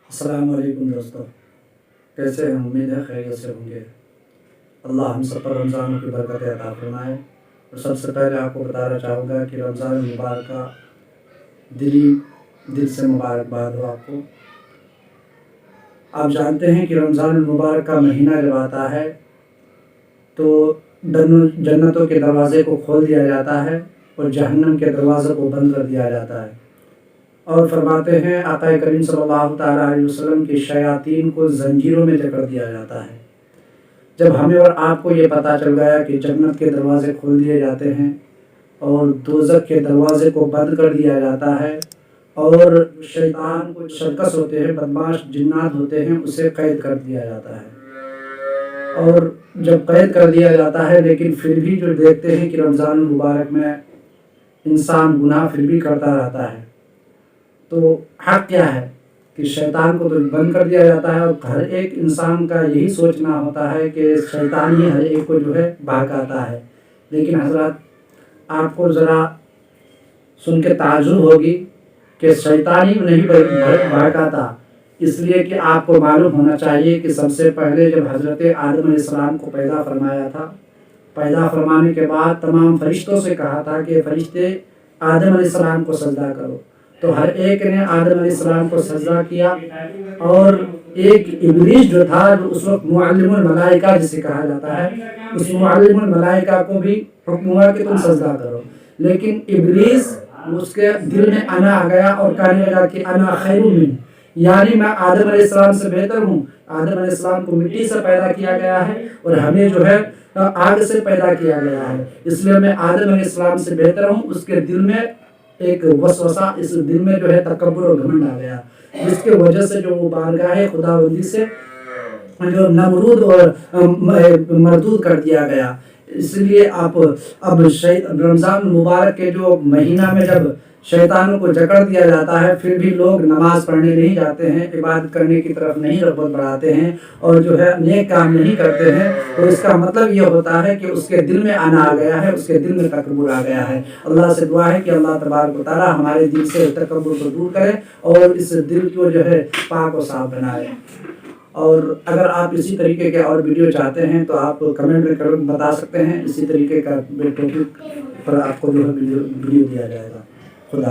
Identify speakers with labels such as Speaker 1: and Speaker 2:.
Speaker 1: السلام علیکم دوستو، کیسے ہیں؟ امید ہے خیریت سے ہوں گے۔ اللہ ہم سب پر رمضان کی برکت عطا فرمائے۔ اور سب سے پہلے آپ کو بتانا چاہوں گا کہ رمضان المبارک کا دل سے مبارکباد ہو آپ کو۔ آپ جانتے ہیں کہ رمضان المبارک کا مہینہ جب آتا ہے تو جنتوں کے دروازے کو کھول دیا جاتا ہے اور جہنم کے دروازے کو بند کر دیا جاتا ہے، اور فرماتے ہیں آقا کریم صلی اللہ تعالیٰ علیہ وسلم کی شیاطین کو زنجیروں میں جکڑ دیا جاتا ہے۔ جب ہمیں اور آپ کو یہ پتہ چل گیا کہ جنت کے دروازے کھول دیے جاتے ہیں اور دوزخ کے دروازے کو بند کر دیا جاتا ہے، اور شیطان کو سرکس ہوتے ہیں، بدماش جنات ہوتے ہیں، اسے قید کر دیا جاتا ہے، اور جب قید کر دیا جاتا ہے لیکن پھر بھی جو دیکھتے ہیں کہ رمضان المبارک میں انسان گناہ پھر بھی کرتا رہتا ہے، تو حق کیا ہے کہ شیطان کو تو بند کر دیا جاتا ہے، اور ہر ایک انسان کا یہی سوچنا ہوتا ہے کہ شیطان ہی ہر ایک کو جو ہے بہکاتا ہے۔ لیکن حضرات، آپ کو ذرا سن کے تعجب ہوگی کہ شیطان ہی نہیں بہکاتا، اس لیے کہ آپ کو معلوم ہونا چاہیے کہ سب سے پہلے جب حضرت آدم علیہ السلام کو پیدا فرمایا تھا، پیدا فرمانے کے بعد تمام فرشتوں سے کہا تھا کہ فرشتے آدم علیہ السلام کو سجدہ کرو، تو ہر ایک نے آدم علیہ السلام کو سجدہ کیا، اور ایک ابلیس جو تھا، جو اس وقت معلم الملائکہ جسے کہا جاتا ہے، اس معلم الملائکہ کو بھی حکم ہوا کہ تم سجدہ کرو، لیکن ابلیس اس کے دل میں انا آ گیا اور کہنے لگا کہ انا خیر منہ، یعنی میں آدم علیہ السلام سے بہتر ہوں۔ آدم علیہ السلام کو مٹی سے پیدا کیا گیا ہے اور ہمیں جو ہے آگ سے پیدا کیا گیا ہے، اس لیے میں آدم علیہ السلام سے بہتر ہوں۔ اس کے دل میں ایک وسوسہ، اس دل میں جو ہے تکبر اور گھمنڈ آ گیا، جس کی وجہ سے جو وہ بارگاہ خداوندی سے جو نمرود اور مردود کر دیا گیا۔ اس لیے اب رمضان مبارک کے جو مہینہ میں جب شیطانوں کو جکڑ دیا جاتا ہے، پھر بھی لوگ نماز پڑھنے نہیں جاتے ہیں، عبادت کرنے کی طرف نہیں رغبت بڑھاتے ہیں، اور جو ہے نیک کام نہیں کرتے ہیں، تو اس کا مطلب یہ ہوتا ہے کہ اس کے دل میں انا آ گیا ہے، اس کے دل میں تکبر آ گیا ہے۔ اللہ سے دعا ہے کہ اللہ تبارک و تعالی ہمارے دل سے تکبر کو دور کرے اور اس دل کو جو ہے پاک و صاف بنائے۔ اور اگر آپ اسی طریقے کے اور ویڈیو چاہتے ہیں تو آپ کمنٹ میں بتا سکتے ہیں، اسی طریقے کا ٹاپک پر آپ کو جو ہے ویڈیو دیا جائے گا۔ خدا